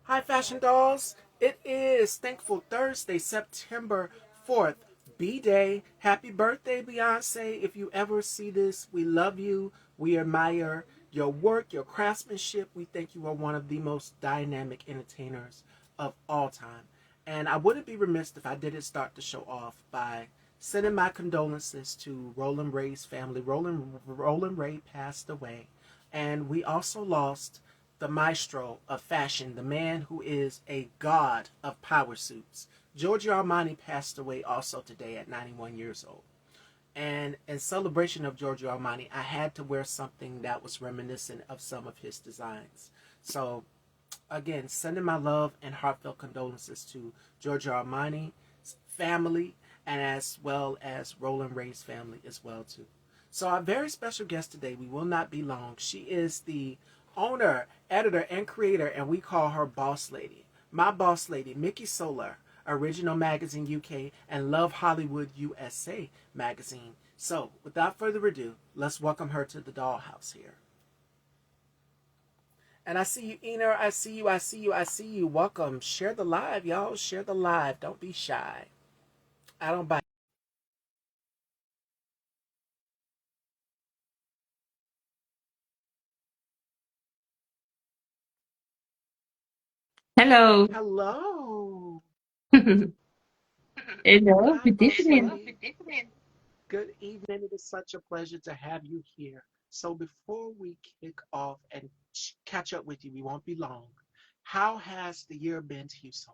Hi, Fashion Dolls. It is Thankful Thursday, September 4th, B Day. Happy birthday, Beyonce. If you ever see this, we love you. We admire your work, your craftsmanship. We think you are one of the most dynamic entertainers of all time. And I wouldn't be remiss if I didn't start the show off by sending my condolences to Roland Ray's family. Roland Ray passed away. And we also lost the maestro of fashion, the man who is a god of power suits. Giorgio Armani passed away also today at 91 years old. And in celebration of Giorgio Armani, I had to wear something that was reminiscent of some of his designs. So, again, sending my love and heartfelt condolences to Giorgio Armani's family and as well as Roland Ray's family as well too. So our very special guest today, we will not be long. She is the owner, editor, and creator, and we call her Boss Lady. My Boss Lady, Micky Solar, Original Magazine UK, and Love Hollywood USA magazine. So, without further ado, let's welcome her to the dollhouse here. And I see you, Ener. I see you. I see you. I see you. Welcome. Share the live, y'all. Share the live. Don't be shy. I don't bite. Hello. Hello. Hello. Hi, Good Boss evening. Lady. Good evening. It is such a pleasure to have you here. So, before we kick off and catch up with you, we won't be long. How has the year been to you so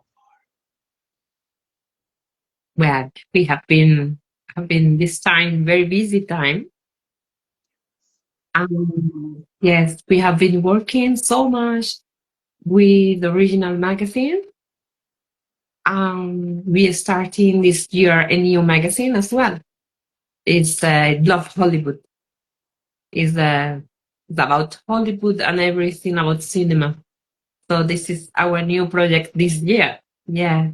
Well, we have been this time very busy time. Yes, we have been working so much with the original magazine. We are starting this year a new magazine as well. It's Love Hollywood. It's about Hollywood and everything about cinema. So this is our new project this year. Yeah.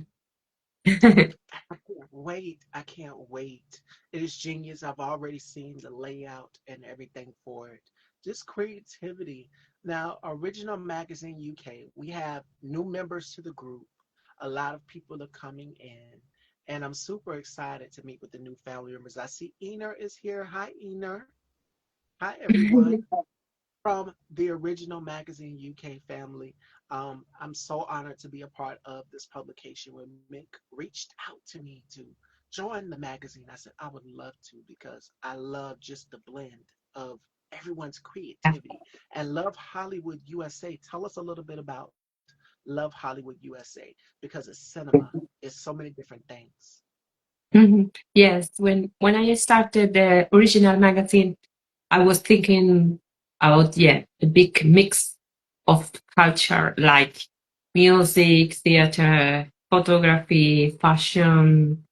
far? I can't wait. I can't wait. It is genius. I've already seen the layout and everything for it. Just creativity. Now, Original Magazine UK, we have new members to the group. A lot of people are coming in. And I'm super excited to meet with the new family members. I see Ener is here. Hi, Ener. Hi, everyone. From the Original Magazine UK family. I'm so honored to be a part of this publication when Mick reached out to me to join the magazine. I said I would love to because I love just the blend of everyone's creativity and Love Hollywood USA. Tell us a little bit about Love Hollywood USA because it's cinema. It's so many different things. Yes, when I started the original magazine, I was thinking about a big mix of culture like music, theater, photography, fashion,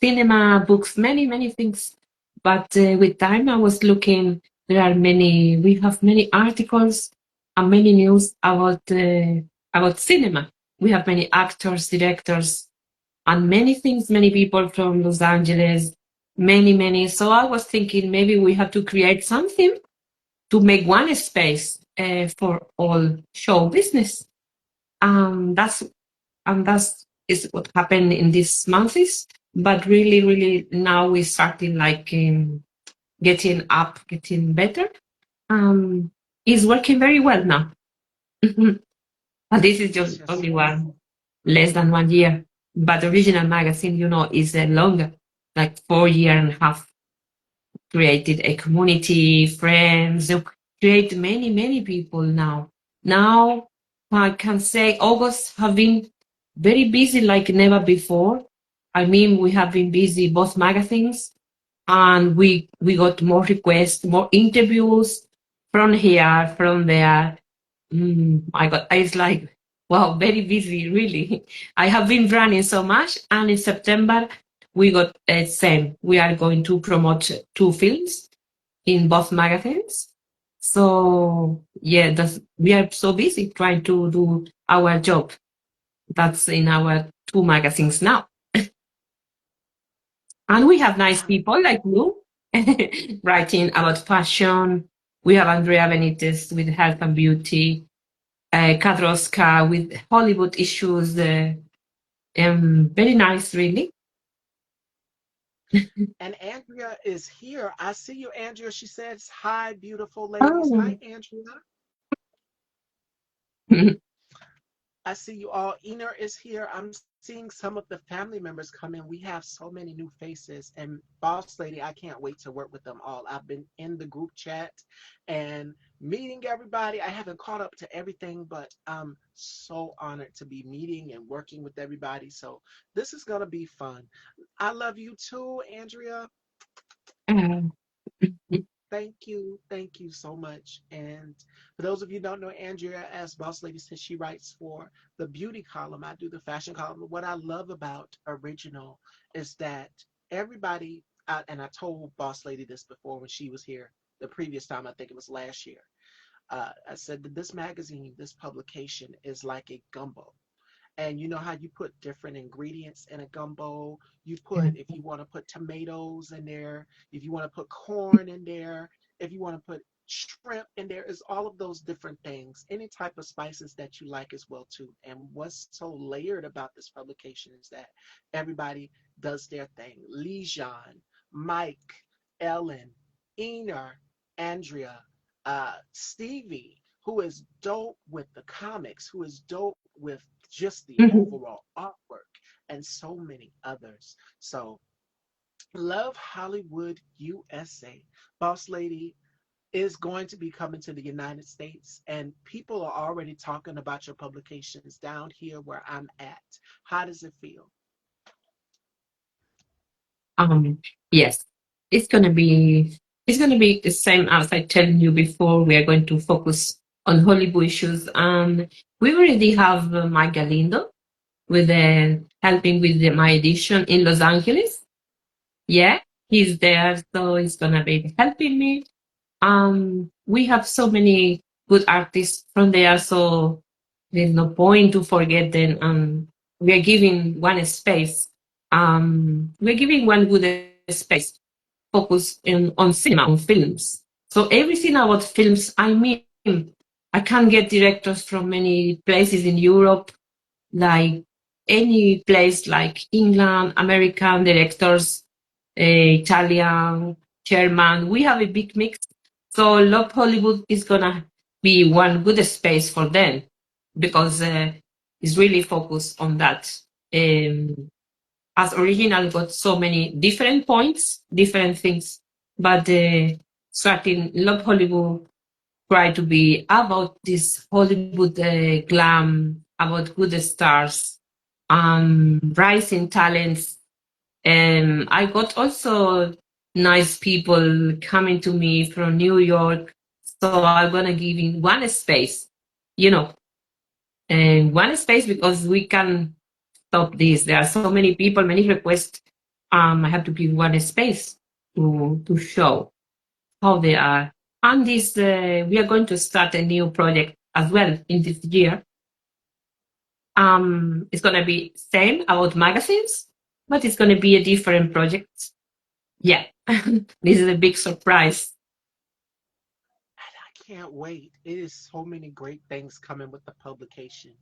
cinema, books, many things. But with time, I was looking. We have many articles and many news about cinema. We have many actors, directors, and many things, many people from Los Angeles, many. So I was thinking maybe we have to create something to make one space for all show business. That's that's is what happened in these months. But really, now we're starting like getting up, getting better. Um, it's working very well now. And this is It's just just only one less than 1 year. But the original magazine, is longer, like 4 year and a half. Created a community, friends, create many people now. Now I can say August have been very busy like never before. I mean, we have been busy both magazines, and we got more requests, more interviews from here, from there. My God, it's like, wow, very busy, really. I have been running so much, and in September, we got same. We are going to promote two films in both magazines. So, yeah, we are so busy trying to do our job. That's in our two magazines now. And we have nice wow. people like you writing about fashion. We have Andrea Benitez with health and beauty. Kadroska with Hollywood issues. Very nice, really. And Andrea is here. I see you, Andrea. She says, "Hi, beautiful ladies." Hi, Oh. Andrea. I see you all. Ener is here. I'm seeing some of the family members come in. We have so many new faces. And Boss Lady, I can't wait to work with them all. I've been in the group chat and meeting everybody. I haven't caught up to everything, but I'm so honored to be meeting and working with everybody. So this is going to be fun. I love you too, Andrea. Uh, Thank you. Thank you so much. And for those of you who don't know Andrea, as Boss Lady says, she writes for the beauty column. I do the fashion column. What I love about Original is that everybody, and I told Boss Lady this before when she was here the previous time, I think it was last year. I said that this magazine, this publication is like a gumbo. And you know how you put different ingredients in a gumbo? You put, if you want to put tomatoes in there, if you want to put corn in there, if you want to put shrimp in there, is all of those different things, any type of spices that you like as well too. And what's so layered about this publication is that everybody does their thing. Lijan, Mike, Ellen, Ener, Andrea, Stevie, who is dope with the comics, who is dope with just the mhm, overall artwork, and so many others. So, Love Hollywood USA. Boss Lady is going to be coming to the United States, and people are already talking about your publications down here where I'm at. How does it feel? yes, it's gonna be it's gonna be the same as I told you before. We are going to focus on Hollywood issues. We already have Mike Galindo with helping with my edition in Los Angeles. Yeah, he's there, so he's gonna be helping me. We have so many good artists from there, so there's no point to forget them. We are giving one space. We're giving one good space focus on cinema, on films. So everything about films, I mean, I can't get directors from many places in Europe, like any place like England, American directors, Italian, German. We have a big mix. So Love Hollywood is gonna be one good space for them because it's really focused on that. Um, as original got so many different points, different things, but starting Love Hollywood try to be about this Hollywood glam, about good stars, rising talents. I got also nice people coming to me from New York, so I'm gonna give in one space, you know, and one space because we can stop this. There are so many people, many requests. I have to give one space to show how they are. And this, we are going to start a new project as well in this year. It's going to be same about magazines, but it's going to be a different project. Yeah, this is a big surprise. And I can't wait. It is so many great things coming with the publication.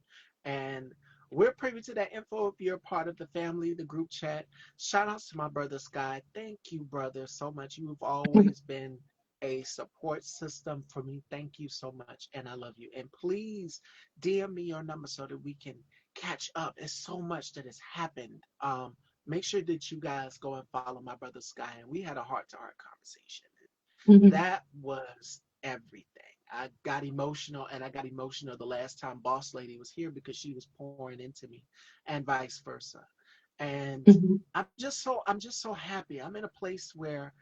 And we're privy to that info if you're part of the family, the group chat. Shout outs to my brother Sky. Thank you, brother, so much. You've always been a support system for me. Thank you so much. And I love you. And please DM me your number so that we can catch up. It's so much that has happened. Make sure that you guys go and follow my brother Sky. And we had a heart to heart conversation. Mhm, That was everything. I got emotional, and I got emotional the last time Boss Lady was here because she was pouring into me, and vice versa. And mhm, I'm just so happy. I'm in a place where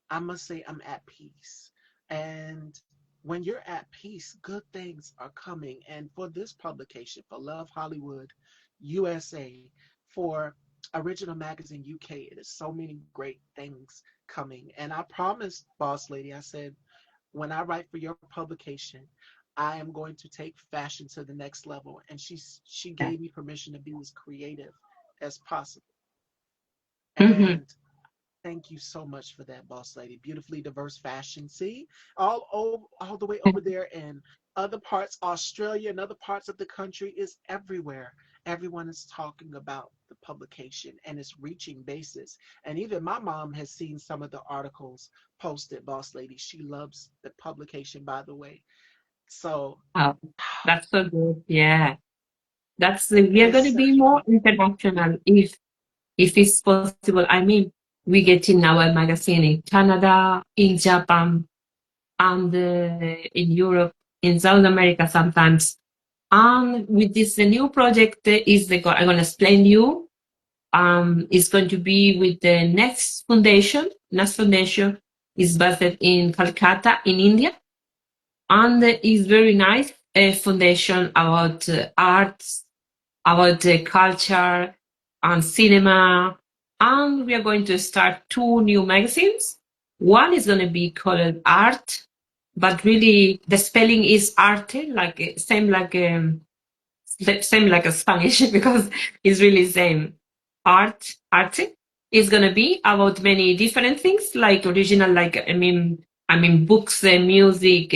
I must say I'm at peace. And when you're at peace, good things are coming. And for this publication, for Love Hollywood USA, for Original Magazine UK, it is so many great things coming. And I promised Boss Lady, I said, when I write for your publication, I am going to take fashion to the next level. And she yeah, gave me permission to be as creative as possible. mhm, And thank you so much for that, Boss Lady. Beautifully diverse fashion. See, all the way over there in other parts, Australia and other parts of the country, is everywhere. Everyone is talking about the publication and it's reaching bases. And even my mom has seen some of the articles posted, Boss Lady. She loves the publication, by the way. So Wow, that's so good. Yeah, we are it's going to be such more international if it's possible. I mean, we get in our magazine in Canada, in Japan, and in Europe, in South America sometimes. And with this the new project I'm going to explain you. It's going to be with the Next Foundation. Next Foundation is based in Calcutta, in India, and is very nice foundation about arts, about culture and cinema. And we are going to start two new magazines. One is going to be called Art, but really the spelling is arte, like same like a Spanish because it's really same. Arte is gonna be about many different things, like original, like I mean books, music,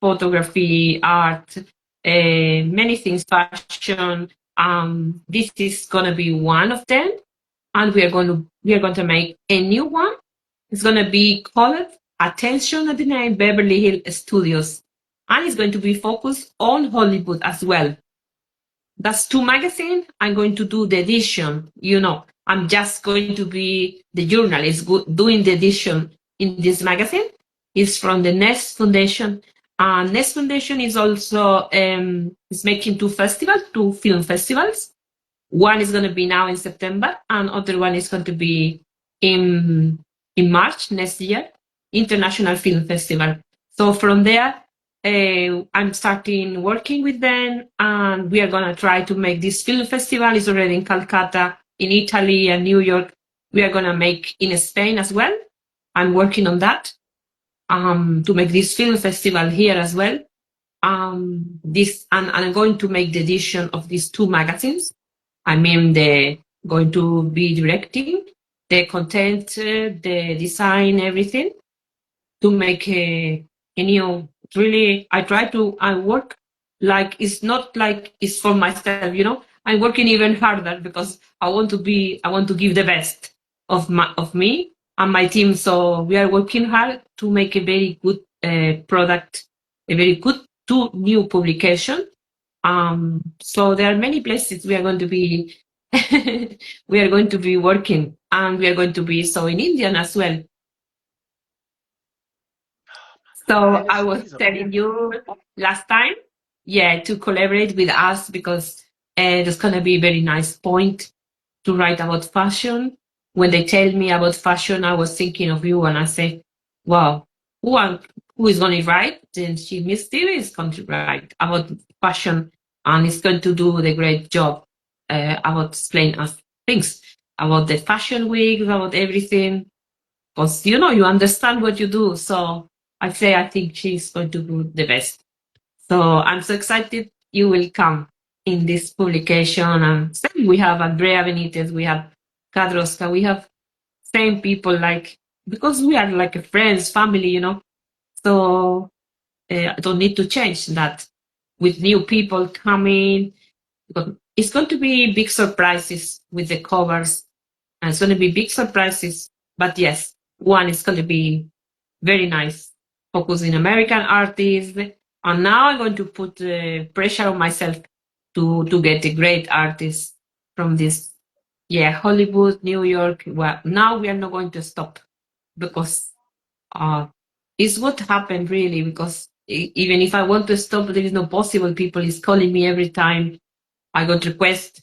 photography, art, many things, fashion. This is gonna be one of them, and we are going to make a new one. It's gonna be called Attention at the Name Beverly Hills Studios, and it's going to be focused on Hollywood as well. That's two magazine. I'm going to do the edition. I'm just going to be the journalist doing the edition in this magazine. It's from the Nest Foundation. Nest Foundation is also is making two film festivals. One is going to be now in September, and other one is going to be in March next year, International Film Festival. So from there, I'm starting working with them, and we are going to try to make this film festival. Is already in Calcutta, in Italy, and New York. We are going to make in Spain as well. I'm working on that to make this film festival here as well. This and I'm going to make the edition of these two magazines. I mean, they're going to be directing the content, the design, everything to make a new. Really, I work like it's not like it's for myself. I'm working even harder because I want to give the best of me and my team. So we are working hard to make a very good product, a very good two new publication. So there are many places we are going to be we are going to be working, and we are going to be so in Indian as well. So and I it's was these are telling you last time, yeah, to collaborate with us because there's gonna be a very nice point to write about fashion. When they tell me about fashion, I was thinking of you, and I say, "Wow, who am, who is going to write?" Then Miss Stevie is going to write about fashion, and is going to do the great job about explain us things about the fashion week, about everything because you understand what you do. So I think she's going to do the best. So I'm so excited you will come in this publication. And same, we have Andrea Benitez, we have Kadroska, we have same people like because we are like a friends, family. So I don't need to change that with new people coming. Because it's going to be big surprises with the covers, and it's going to be big surprises. But yes, one is going to be very nice, focusing American artists. And now I'm going to put pressure on myself to get a great artist from this, yeah, Hollywood, New York. Well, now we are not going to stop because uh, it's what happened really. Because even if I want to stop, there is no possible. People is calling me every time I got requests.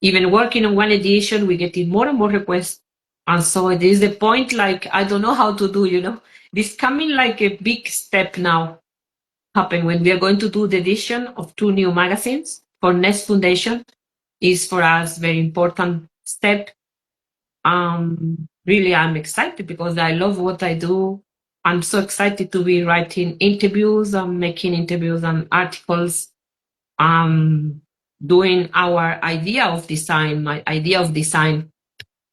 Even working on one edition, we getting more and more requests. And so it is the point, like, I don't know how to do. This coming like a big step now happen when we are going to do the edition of two new magazines for Nest Foundation is for us very important step. Really, I'm excited because I love what I do. I'm so excited to be writing interviews and making interviews and articles um doing our idea of design. My idea of design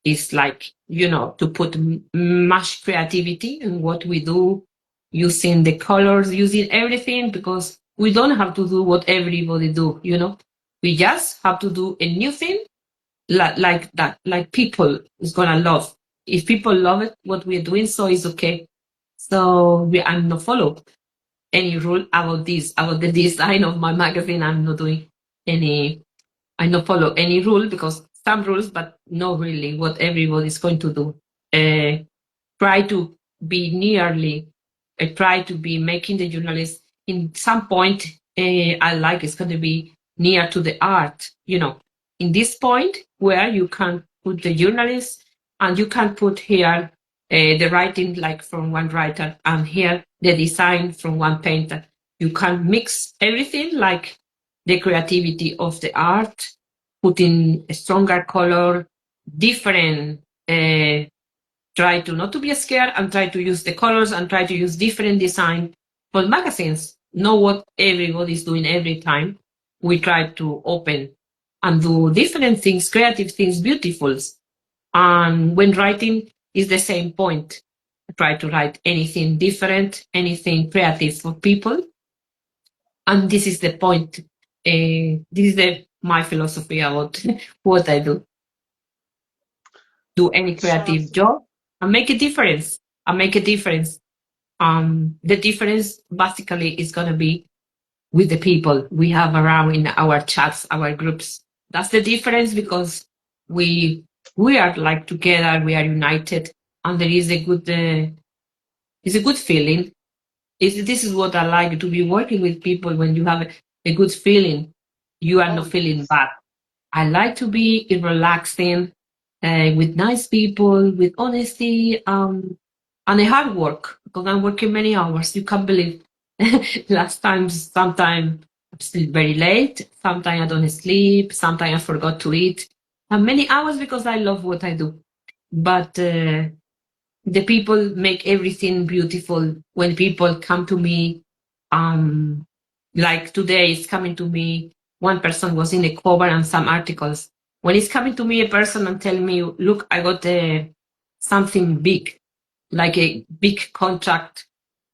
is like to put much creativity in what we do, using the colors, using everything, because we don't have to do what everybody do, you know. We just have to do a new thing like that, like people is gonna love. If people love it, what we're doing, so it's okay. So I'm not follow any rule about this, about the design of my magazine. I'm not doing any, I not follow any rule, because some rules, but not really what everybody is going to do. Try to be nearly, try to be making the journalist in some point. I like it's going to be near to the art, you know, in this point where you can put the journalist and you can put here the writing like from one writer, and here the design from one painter. You can mix everything, like the creativity of the art, putting a stronger color, different, try to not to be scared and try to use the colors and try to use different design for magazines. Know what everybody's doing every time. We try to open and do different things, creative things, beautiful. And when writing is the same point. I try to write anything different, anything creative for people. And this is the point. This is my philosophy about what I do. Do any creative Chelsea. job and make a difference. And make a difference. The difference basically is going to be with the people we have around in our chats, our groups. That's the difference, because we we are like together, we are united, and there is a good it's a good feeling. This is what I like, to be working with people when you have a good feeling. You are Oh, not feeling yes. bad. I like to be relaxing, with nice people, with honesty, and a hard work, because I'm working many hours. You can't believe. Last time, sometime I'm still very late. Sometimes I don't sleep. Sometimes I forgot to eat. And many hours because I love what I do. But the people make everything beautiful when people come to me. um like today it's coming to me, one person was in a cover and some articles. When it's coming to me a person and tell me, look, I got something big, like a big contract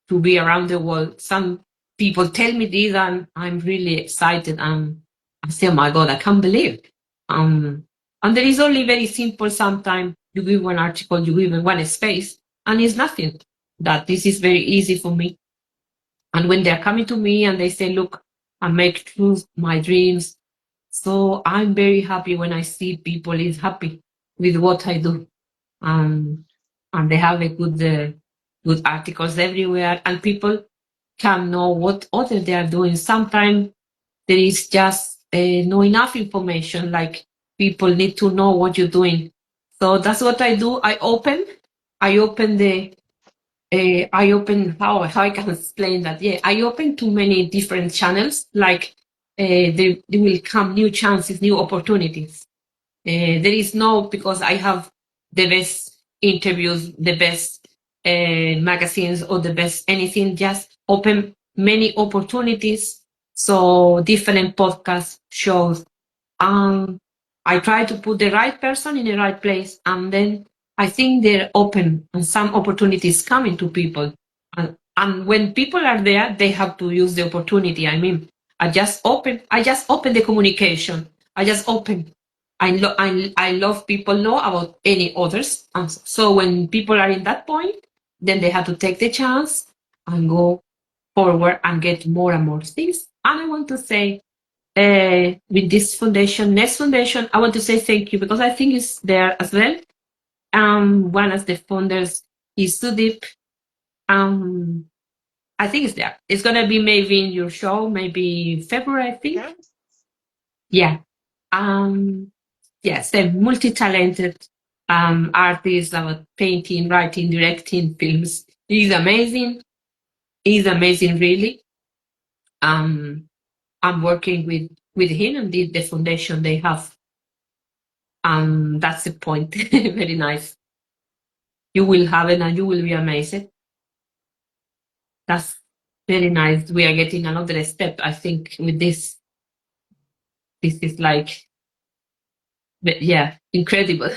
to be around the world. Some people tell me this and I'm really excited, and I say, oh my God, I can't believe. Um, and there is only very simple, sometimes you give one article, you give one space, and it's nothing. That this is very easy for me. And when they're coming to me and they say, look, I make true my dreams. So I'm very happy when I see people is happy with what I do. Um, and they have a good articles everywhere, and people can know what other they are doing. Sometimes there is just no enough information. Like people need to know what you're doing. So that's what I do. I open the, I open how I can explain that. Yeah, I open too many different channels. Like there will come new chances, new opportunities. There is no, because I have the best interviews, the best magazines, or the best anything. Just open many opportunities. So different podcast shows. um, I try to put the right person in the right place, and then I think they're open and some opportunities coming to people. And when people are there, they have to use the opportunity. I mean, I just open the communication. I just open. I love people know about any others. And so when people are in that point, then they have to take the chance and go forward and get more and more things. And I want to say, with this foundation, next foundation, I want to say thank you, because I think it's there as well. One of the founders is Sudip. Um, I think it's there. It's gonna be maybe in your show, maybe February, I think. Yes. Yeah. Um, yes, a multi-talented artist about painting, writing, directing films. He's amazing. He's amazing, really. Um, I'm working with him and the foundation they have. That's the point. Very nice. You will have it and you will be amazed. That's very nice. We are getting another step, I think, with this. This is like, yeah, incredible.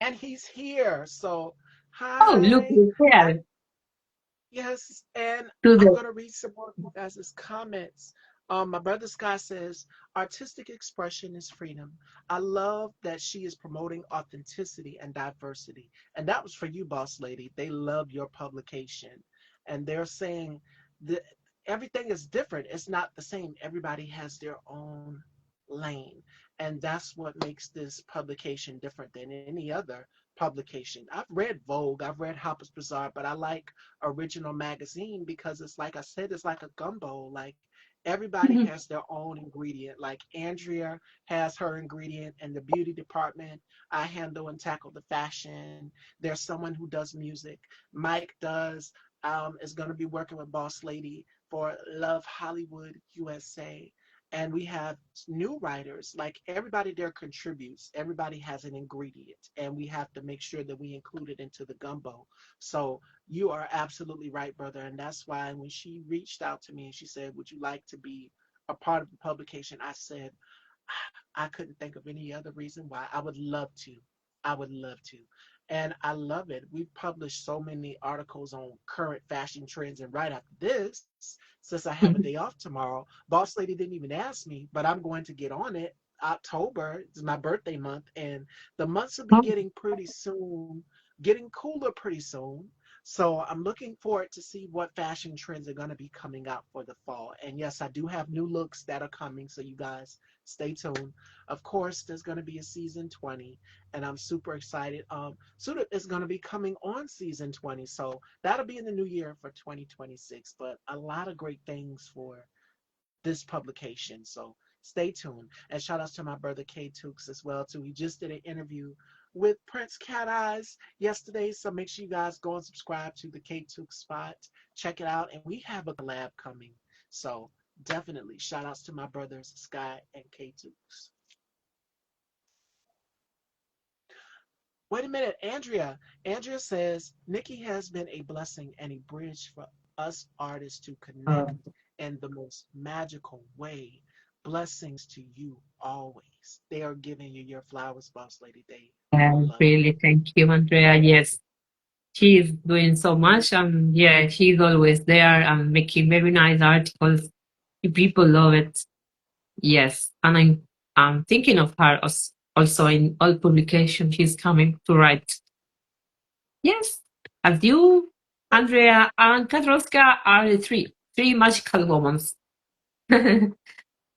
And he's here. So, Oh, look hi. who's Hi. here. Yes, and to I'm the gonna read some more of you guys' comments. My brother Scott says, artistic expression is freedom. I love that she is promoting authenticity and diversity. And that was for you, boss lady. They love your publication. And they're saying that everything is different. It's not the same. Everybody has their own lane. And that's what makes this publication different than any other publication. I've read Vogue, I've read Harper's Bazaar, but I like Original Magazine because it's like I said, it's like a gumbo. Like everybody Mhm. has their own ingredient. Like Andrea has her ingredient in the beauty department. I handle and tackle the fashion. There's someone who does music. Mike does is going to be working with Boss Lady for Love Hollywood USA. And we have new writers. Like everybody there contributes. Everybody has an ingredient, and we have to make sure that we include it into the gumbo. So you are absolutely right, brother. And that's why when she reached out to me and she said, would you like to be a part of the publication? I said, I couldn't think of any other reason why. I would love to. I would love to. And I love it. We've published so many articles on current fashion trends. And right after this, since I have a day off tomorrow, Boss Lady didn't even ask me, but I'm going to get on it. October is my birthday month, and the months will be Oh, getting pretty soon, getting cooler pretty soon. So I'm looking forward to see what fashion trends are going to be coming out for the fall. And yes, I do have new looks that are coming, so you guys stay tuned. Of course, there's going to be a season 20, and I'm super excited. Suda is going to be coming on season 20, so that'll be in the new year for 2026. But a lot of great things for this publication. So stay tuned. And shout outs to my brother K Tukes as well too. He just did an interview with Prince Cat Eyes yesterday. So make sure you guys go and subscribe to the K Tukes spot. Check it out. And we have a collab coming. So definitely shout outs to my brothers Sky and K Tukes. Wait a minute, Andrea. Andrea says Micky has been a blessing and a bridge for us artists to connect in the most magical way. Blessings to you always. They are giving you your flowers, boss lady. They love you. really, thank you, Andrea. Yes, she's doing so much. Yeah, she's always there and making very nice articles. People love it. Yes, and I'm thinking of her also in all publications. She's coming to write. Yes, as you, Andrea, and Katroska are the three magical women.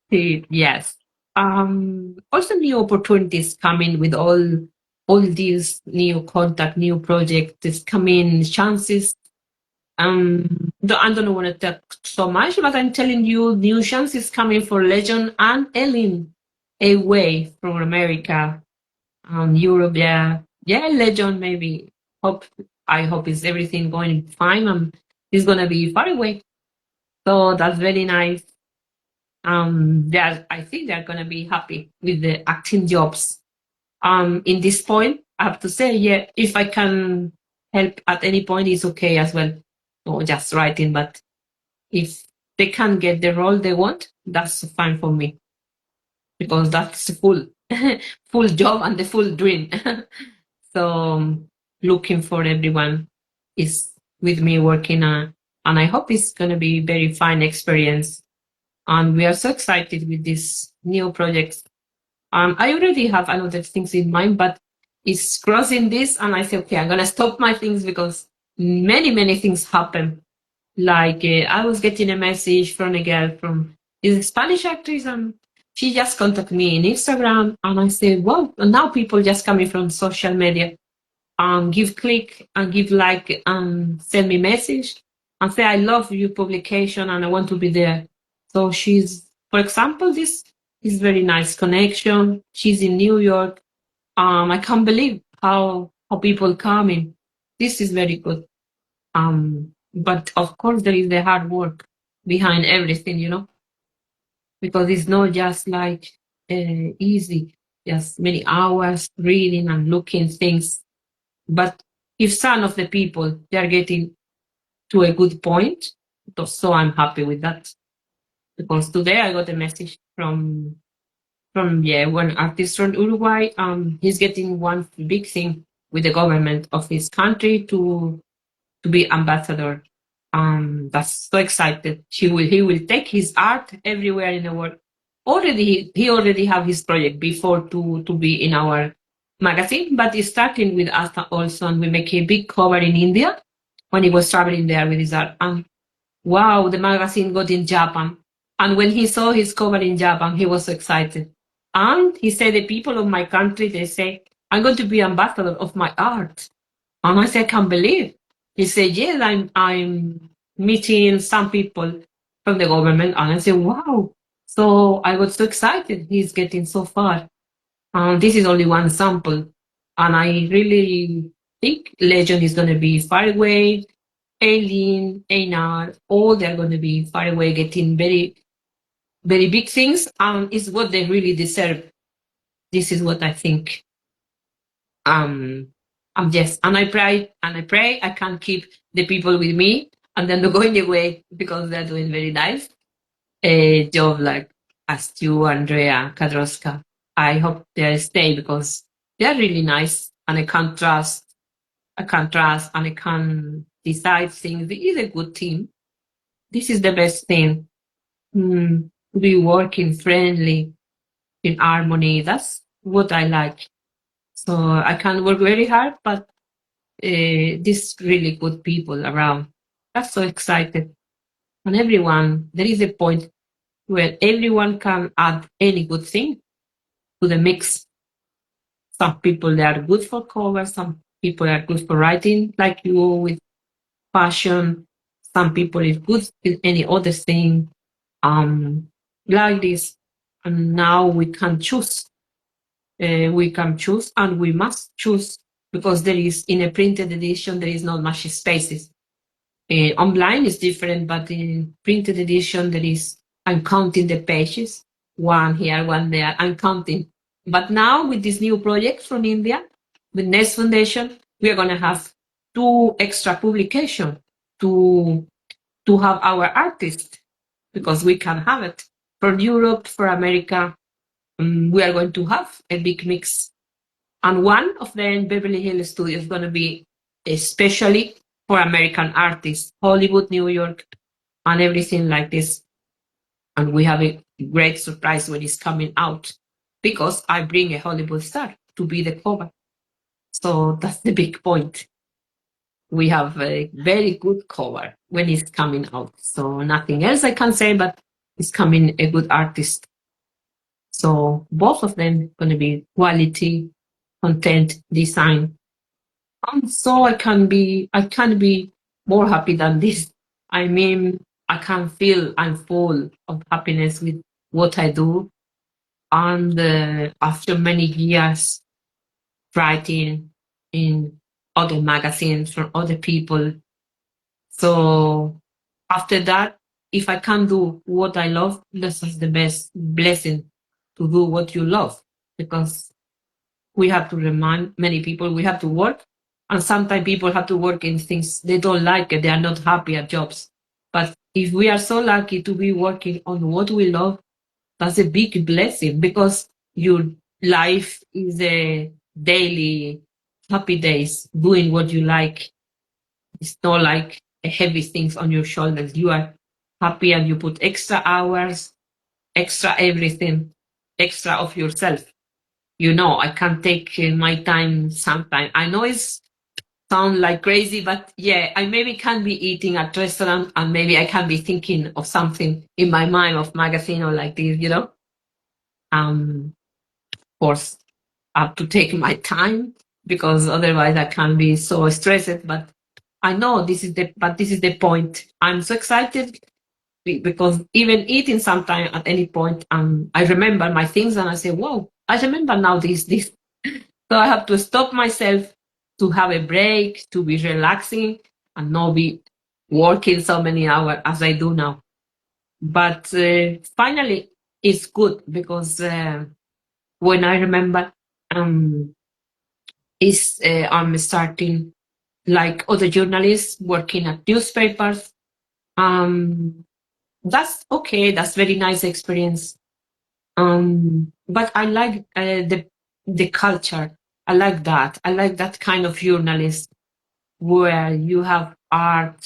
Yes. Also new opportunities coming with all these new contact, new projects coming, chances. I don't want to talk so much, but I'm telling you, new chances coming for Legend and Ellen away from America, Europe. Yeah, yeah, Legend maybe. Hope I hope is everything going fine. It's gonna be far away, so that's very nice. I think they're gonna be happy with the acting jobs. In this point, I have to say, yeah, if I can help at any point, it's okay as well. Or just writing, but if they can't get the role they want, that's fine for me because that's the full full job and the full dream. So looking for everyone is with me working and I hope it's gonna be very fine experience. And we are so excited with this new project. I already have another things in mind, but it's crossing this, and I say, okay, I'm gonna stop my things because many things happen. Like I was getting a message from a girl from is a Spanish actress, and she just contacted me in Instagram, and I said, wow, now people just coming from social media give click and give like and send me message and say I love your publication and I want to be there. So she's, for example, this is very nice connection. She's in New York. I can't believe how people coming. This is very good. But of course there is the hard work behind everything, because it's not just like easy. Just many hours reading and looking things, but if some of the people they are getting to a good point, so I'm happy with that. Because today I got a message from one artist from Uruguay. He's getting one big thing with the government of his country to be ambassador. That's so excited. He will take his art everywhere in the world. Already he already have his project before to be in our magazine, but he's starting with us also, and we make a big cover in India when he was traveling there with his art. And wow, the magazine got in Japan. And when he saw his cover in Japan, he was so excited. And he said, the people of my country, they say, I'm going to be ambassador of my art. And I said, I can't believe. He said, yes, I'm meeting some people from the government. And I said, wow. So I was so excited. He's getting so far. And this is only one sample. And I really think Legend is going to be far away. Aileen, Einar, all they're going to be far away, getting very, very big things. And it's what they really deserve. This is what I think. um yes, and I pray I can keep the people with me and then they're going away because they're doing very nice job, like Stu, Andrea, Kadroska. I hope they'll stay because they're really nice and I can trust and I can decide things. It is a good team. This is the best thing. To be working friendly in harmony. That's what I like. So I can work very hard, but these really good people around. That's so excited. And everyone, there is a point where everyone can add any good thing to the mix. Some people they are good for cover, some people are good for writing, like you with passion. Some people is good with any other thing. Um, like this. And now we can choose. We can choose and we must choose because there is in a printed edition there is not much spaces. Online is different, but in printed edition, there is, I'm counting the pages, one here, one there, I'm counting. But now with this new project from India, with Nest Foundation, we are going to have two extra publications to, to have our artists, because we can have it. For Europe, for America, we are going to have a big mix. And one of them, Beverly Hills Studio, is going to be especially for American artists, Hollywood, New York, and everything like this. And we have a great surprise when it's coming out because I bring a Hollywood star to be the cover. So that's the big point. We have a very good cover when it's coming out. So nothing else I can say, but it's coming a good artist. So both of them going to be quality, content, design. So I can be more happy than this. I mean, I can feel I'm full of happiness with what I do. And after many years writing in other magazines from other people, so after that, if I can do what I love, this is the best blessing to do what you love, because we have to remind many people we have to work, and sometimes people have to work in things they don't like it, they are not happy at jobs. But if we are so lucky to be working on what we love, that's a big blessing, because your life is a daily happy days doing what you like. It's not like a heavy things on your shoulders. You are happy and you put extra hours, extra everything, extra of yourself. I can take my time sometime. I know it's sound like crazy, but yeah, I maybe can be eating at restaurant and maybe I can be thinking of something in my mind of magazine or like this. Of course, I have to take my time because otherwise I can be so stressed. But I know this is the point. I'm so excited because even eating sometime at any point, I remember my things and I say, "Whoa, I remember now this." So I have to stop myself to have a break, to be relaxing, and not be working so many hours as I do now. But finally, it's good because when I remember, um, I'm starting like other journalists working at newspapers. Um, that's okay. That's very nice experience. But I like the culture. I like that. I like that kind of journalist where you have art,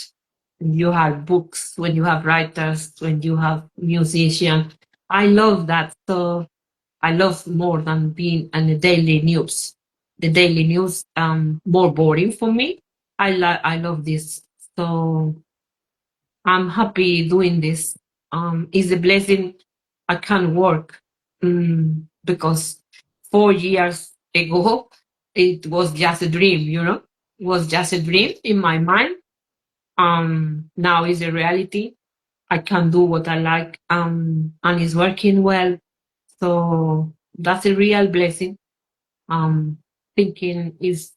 you have books, when you have writers, when you have musicians. I love that. So I love more than being in the daily news. The daily news more boring for me. I love this. So I'm happy doing this. It's a blessing. I can work because 4 years ago it was just a dream. It was just a dream in my mind. Now it's a reality. I can do what I like. And it's working well. So that's a real blessing. Um, Thinking if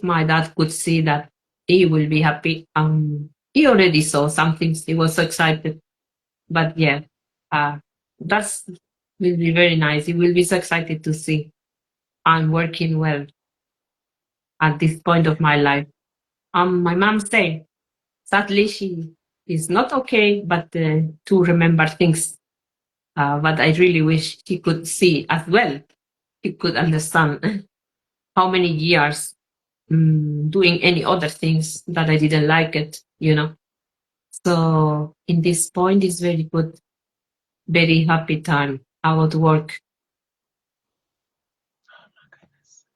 my dad could see that, he will be happy. He already saw some things. He was so excited. But yeah, uh, that's will be very nice. He will be so excited to see I'm working well at this point of my life. My mom say, sadly, she is not okay, but to remember things. But I really wish he could see as well. He could understand how many years doing any other things that I didn't like it. So in this point is very good, very happy time about work. Oh my goodness.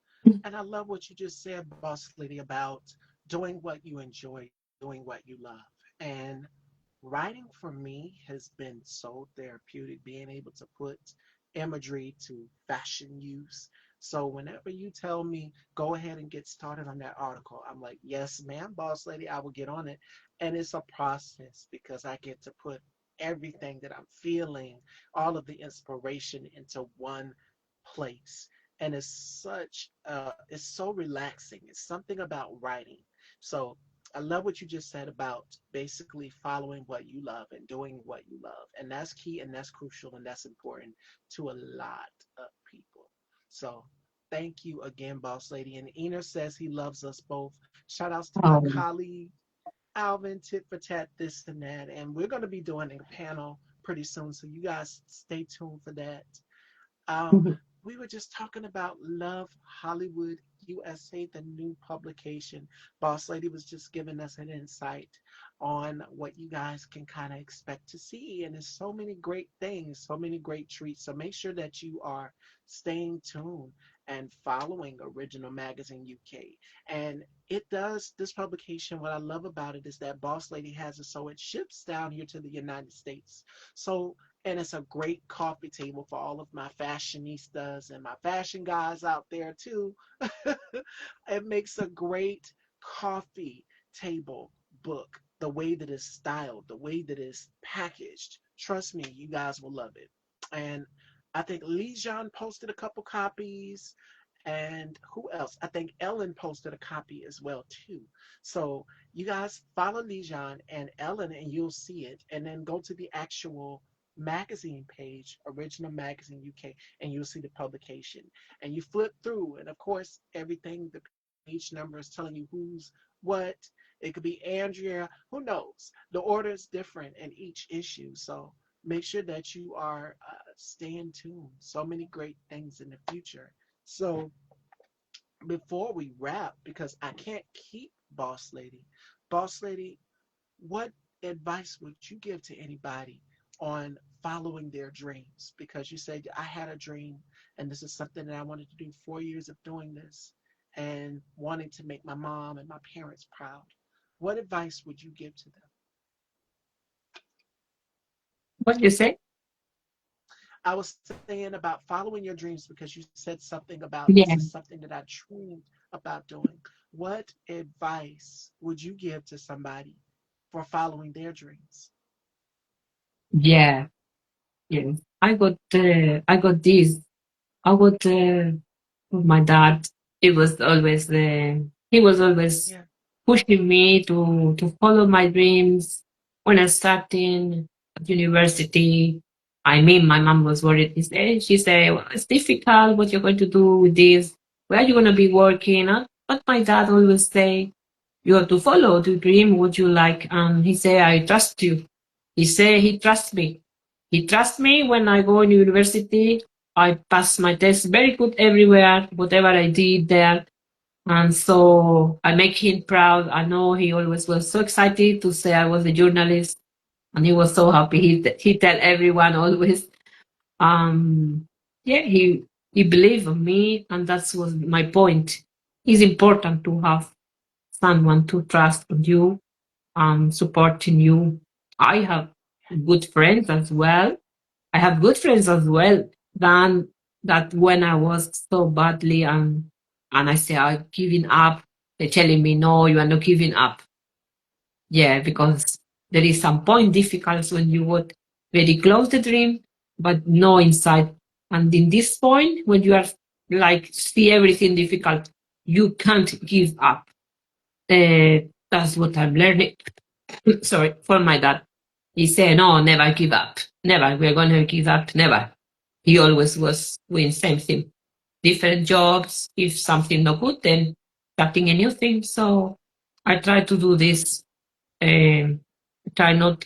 And I love what you just said, boss lady, about doing what you enjoy, doing what you love. And writing for me has been so therapeutic, being able to put imagery to fashion use. So whenever you tell me go ahead and get started on that article, I'm like, yes, ma'am, boss lady, I will get on it. And it's a process because I get to put everything that I'm feeling, all of the inspiration into one place. And it's so relaxing. It's something about writing. So I love what you just said about basically following what you love and doing what you love. And that's key and that's crucial and that's important to a lot of people. So thank you again, boss lady. And Ener says he loves us both. Shout outs to my Oh. colleague, Alvin, tit for tat, this and that. And we're going to be doing a panel pretty soon. So you guys stay tuned for that. Um, we were just talking about Love Hollywood USA, the new publication. Boss Lady was just giving us an insight on what you guys can kind of expect to see. And there's so many great things, so many great treats. So make sure that you are staying tuned and following Original Magazine UK. And this publication, what I love about it is that Boss Lady has it so it ships down here to the United States. So and it's a great coffee table for all of my fashionistas and my fashion guys out there too. It makes a great coffee table book. The way that it's styled, the way that it's packaged. Trust me, you guys will love it. And I think Lijon posted a couple copies. And who else? I think Ellen posted a copy as well too. So you guys follow Lijon and Ellen, and you'll see it. And then go to the actual magazine page, Original Magazine UK, and you'll see the publication. And you flip through, and of course, everything, the page number is telling you who's what. It could be Andrea, who knows? The order is different in each issue. So make sure that you are staying tuned. So many great things in the future. So before we wrap, because I can't keep Boss Lady, what advice would you give to anybody on following their dreams? Because you said, I had a dream and this is something that I wanted to do, 4 years of doing this and wanting to make my mom and my parents proud. What advice would you give to them? What you say? I was saying about following your dreams because you said something about this is Yeah, something that I dreamed about doing. What advice would you give to somebody for following their dreams? yeah, yeah. I got this. I got my dad. He was always he was always Yeah, pushing me to follow my dreams. When I started at university, I mean, my mom was worried. She said, well, it's difficult. What you're going to do with this? Where are you going to be working? But my dad always say, you have to follow the dream, what you like. And he said, I trust you. He said he trusts me. He trusts me when I go in university. I pass my test very good everywhere, whatever I did there. And so I make him proud. I know he always was so excited to say I was a journalist, and he was so happy. He tell everyone always. Um, yeah, he believed in me, and that was my point. It's important to have someone to trust on you, supporting you. I have good friends as well. I have good friends as well. Than that when I was so badly and I say I'm giving up, they're telling me no, you are not giving up. Yeah, because there is some point difficult when you would very close the dream, but no inside. And in this point, when you are like see everything difficult, you can't give up. That's what I'm learning. Sorry, for my dad. He said, no, never give up. Never. We're going to give up. Never. He always was doing same thing. Different jobs. If something not good, then starting a new thing. So I try to do this. Um, try not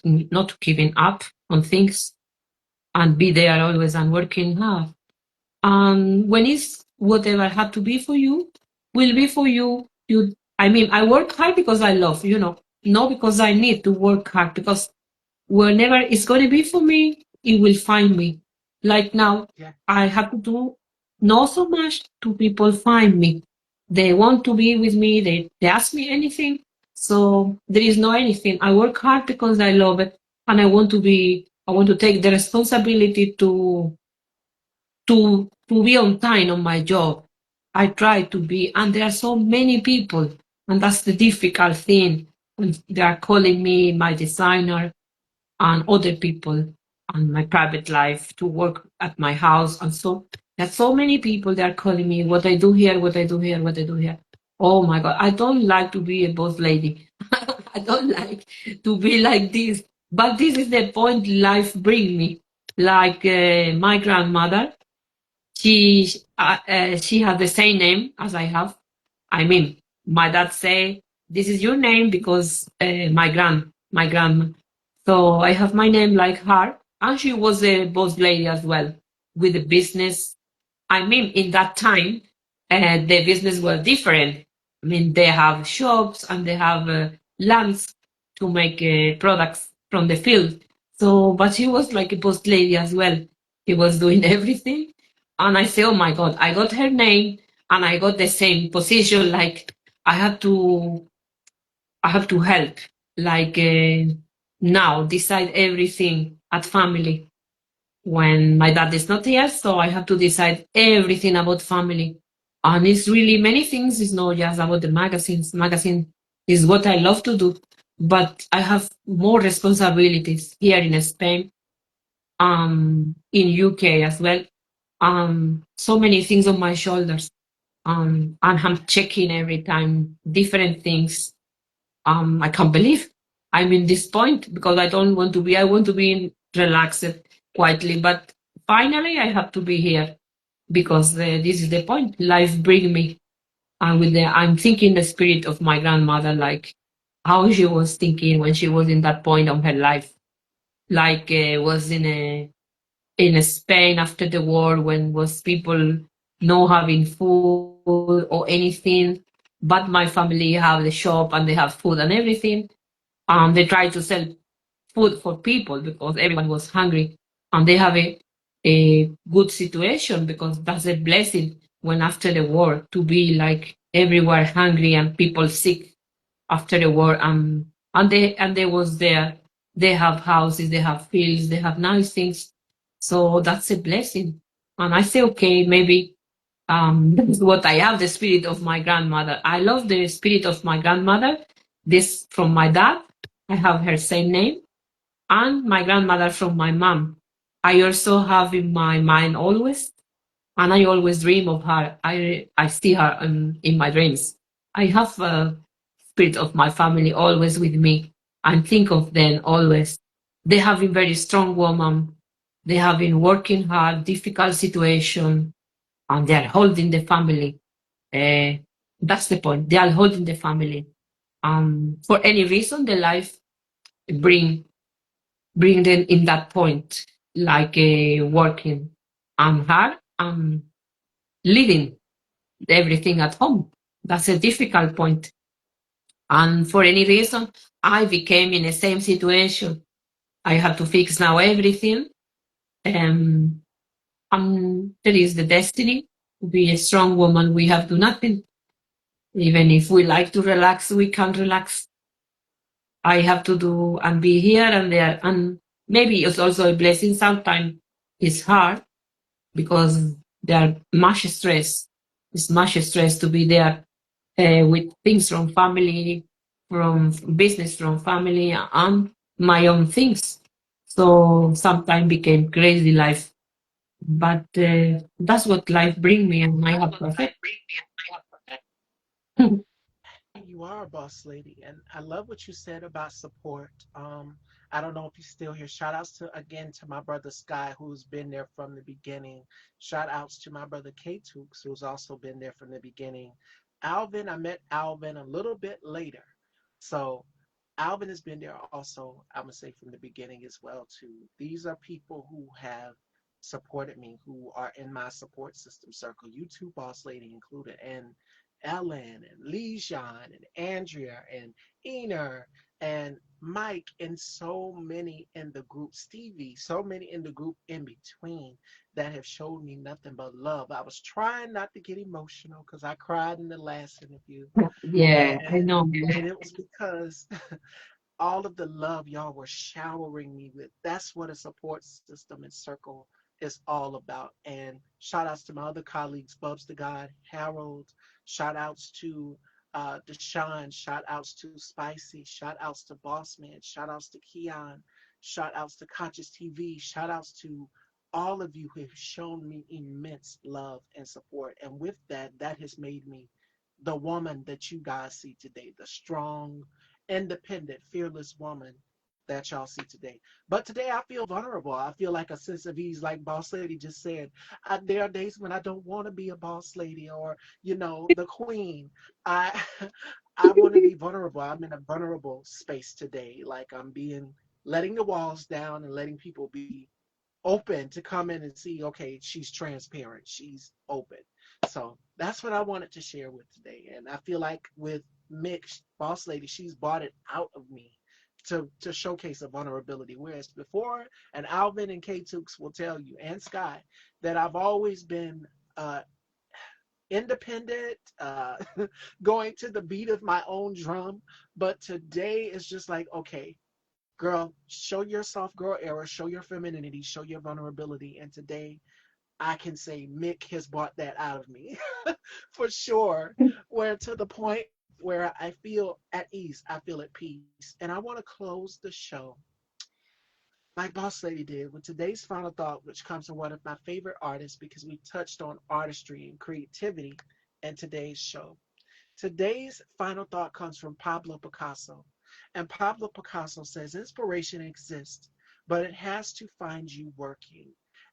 giving up on things and be there always and working hard. And when it's whatever had to be for you, will be for you. You, I mean, I work hard because I love, not because I need to work hard. Because whenever it's going to be for me, it will find me. Like now, Yeah. I have to do not so much to people find me. They want to be with me. They ask me anything. So there is no anything. I work hard because I love it, and I want to take the responsibility to be on time on my job. I try to be, and there are so many people, and that's the difficult thing. When they are calling me my designer and other people and my private life to work at my house, and so there's so many people that are calling me what I do here, what I do here, what I do here. Oh my God, I don't like to be a boss lady. I don't like to be like this, but this is the point life bring me. Like my grandmother, she has the same name as I have. I mean, my dad say this is your name because my grandma. So I have my name like her, and she was a boss lady as well with the business. I mean, in that time, the business was different. I mean, they have shops and they have lands to make products from the field. So, but she was like a boss lady as well. He was doing everything. And I say, oh my God, I got her name and I got the same position. Like I have to, I have to help. Like now, decide everything at family when my dad is not here, so I have to decide everything about family. And it's really many things. It's not just about the magazines. Magazine is what I love to do, but I have more responsibilities here in Spain, in UK as well. So many things on my shoulders. And I'm checking every time different things. I can't believe I'm in this point because I don't want to be. I want to be relaxed quietly, but finally I have to be here because this is the point. Life bring me, and I'm thinking the spirit of my grandmother, like how she was thinking when she was in that point of her life, like was in Spain after the war when was people no having food or anything, but my family have the shop and they have food and everything. They try to sell food for people because everyone was hungry, and they have a good situation because that's a blessing when after the war to be like everywhere hungry and people sick after the war. And they was there. They have houses, they have fields, they have nice things. So that's a blessing. And I say, okay, maybe that's what I have, the spirit of my grandmother. I love the spirit of my grandmother. This from my dad. I have her same name, and my grandmother from my mom. I also have in my mind always, and I always dream of her. I see her in my dreams. I have a spirit of my family always with me, and think of them always. They have been very strong woman. They have been working hard, difficult situation, and they are holding the family. Uh, that's the point. They are holding the family. For any reason, the life bring bring them in that point, like working and hard and living everything at home. That's a difficult point. And for any reason, I became in the same situation. I had to fix now everything. Um, and there is the destiny. To be a strong woman, we have to do nothing. Even if we like to relax, we can't relax. I have to do and be here and there. And maybe it's also a blessing. Sometimes it's hard because there are much stress. It's much stress to be there with things from family, from business, from family, and my own things. So sometimes became crazy life, but that's what life bring me, and I have to accept. You are a boss lady, and I love what you said about support. I don't know if you're still here. Shout outs to again to my brother Sky, who's been there from the beginning. Shout outs to my brother K Tooks, who's also been there from the beginning. Alvin, I met Alvin a little bit later. So Alvin has been there also, I'm gonna say from the beginning as well too. These are people who have supported me, who are in my support system circle. You too, boss lady included, and Ellen and Lijan and Andrea and Ener and Mike and so many in the group, Stevie, so many in the group in between that have showed me nothing but love. I was trying not to get emotional because I cried in the last interview, Yeah, I and know. and it was because all of the love y'all were showering me with. That's what a support system and circle is all about. And shout outs to my other colleagues, Bubs the God, Harold, shout outs to Deshaun, shout outs to Spicy, shout outs to Bossman, shout outs to Keon, shout outs to Conscious TV, shout outs to all of you who have shown me immense love and support. And with that, that has made me the woman that you guys see today, the strong, independent, fearless woman that y'all see today. But today I feel vulnerable. I feel like a sense of ease, like Boss Lady just said. There are days when I don't want to be a boss lady or, the queen. I I want to be vulnerable. I'm in a vulnerable space today. Like I'm being letting the walls down and letting people be open to come in and see, okay, she's transparent, she's open. So that's what I wanted to share with today. And I feel like with Mick, Boss Lady, she's brought it out of me to showcase a vulnerability. Whereas before, and Alvin and K Tooks will tell you, and Sky, that I've always been independent, going to the beat of my own drum. But today is just like, okay, girl, show your soft girl era, show your femininity, show your vulnerability. And today I can say Mick has brought that out of me for sure. Where to the point where I feel at ease, I feel at peace. And I want to close the show like Boss Lady did with today's final thought, which comes from one of my favorite artists because we touched on artistry and creativity in today's show. Today's final thought comes from Pablo Picasso. And Pablo Picasso says inspiration exists, but it has to find you working.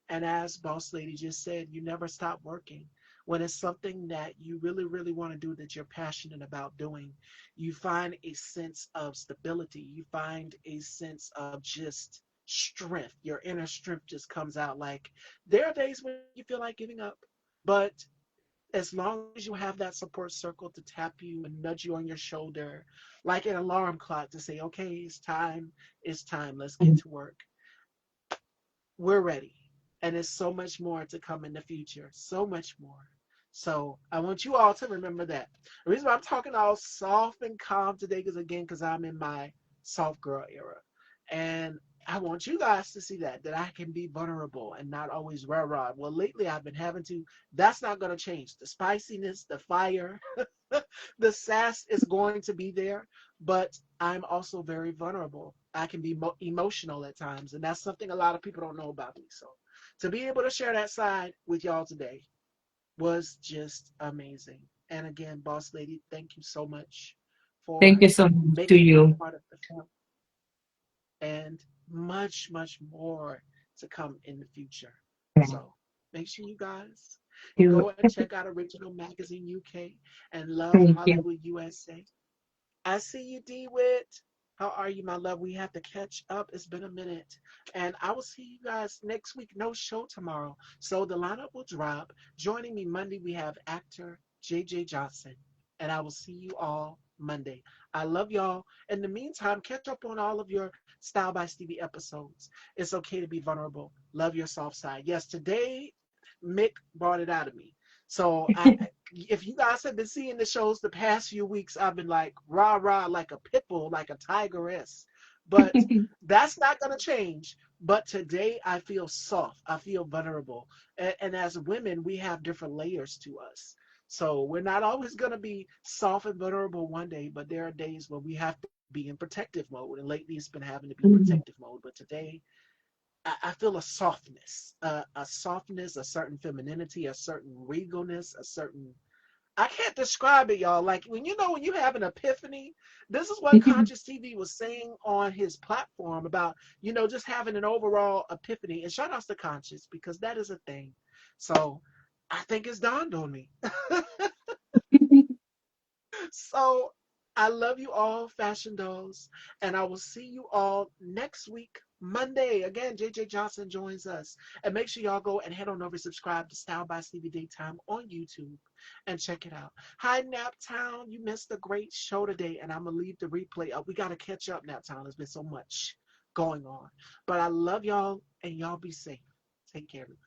And as Boss Lady just said, you never stop working. When it's something that you really, really want to do that you're passionate about doing, you find a sense of stability. You find a sense of just strength. Your inner strength just comes out. Like there are days when you feel like giving up, but as long as you have that support circle to tap you and nudge you on your shoulder, like an alarm clock to say, okay, it's time, let's get to work. We're ready. And there's so much more to come in the future, so much more. So I want you all to remember that. The reason why I'm talking all soft and calm today is again, because I'm in my soft girl era. And I want you guys to see that I can be vulnerable and not always rah rah. Well, lately I've been having to. That's not going to change. The spiciness, the fire, the sass is going to be there, but I'm also very vulnerable. I can be emotional at times, and that's something a lot of people don't know about me. So to be able to share that side with y'all today was just amazing. And again, Boss Lady, thank you so much Thank for you so much to making me you. a part of the film and much, much more to come in the future. So make sure you guys You. go and check out Original Magazine UK and Love Thank you. Hollywood USA. I see you, DeWitt. How are you, my love? We have to catch up. It's been a minute. And I will see you guys next week. No show tomorrow. So the lineup will drop. Joining me Monday, we have actor JJ Johnson. and I will see you all Monday. I love y'all. In the meantime, catch up on all of your Style by Stevie episodes. It's okay to be vulnerable. Love your soft side. Yes, today Mick brought it out of me. So if you guys have been seeing the shows the past few weeks, I've been like rah rah like a pit bull, like a tigress. But that's not going to change. But today I feel soft. I feel vulnerable. And as women, we have different layers to us. So we're not always going to be soft and vulnerable one day, but there are days when we have to be in protective mode. And lately it's been having to be protective Mhm. mode. But today I feel a softness, a certain femininity, a certain regalness, a certain. I can't describe it, y'all. Like when you have an epiphany, this is what Conscious TV was saying on his platform about, just having an overall epiphany. And shout outs to Conscious because that is a thing. So I think it's dawned on me. So I love you all, fashion dolls, and I will see you all next week, Monday. Again, JJ Johnson joins us. And make sure y'all go and head on over and subscribe to Style by Stevie Daytime on YouTube and check it out. Hi, Naptown. You missed a great show today, and I'm going to leave the replay up. We got to catch up, Naptown. There's been so much going on. But I love y'all, and y'all be safe. Take care, everybody.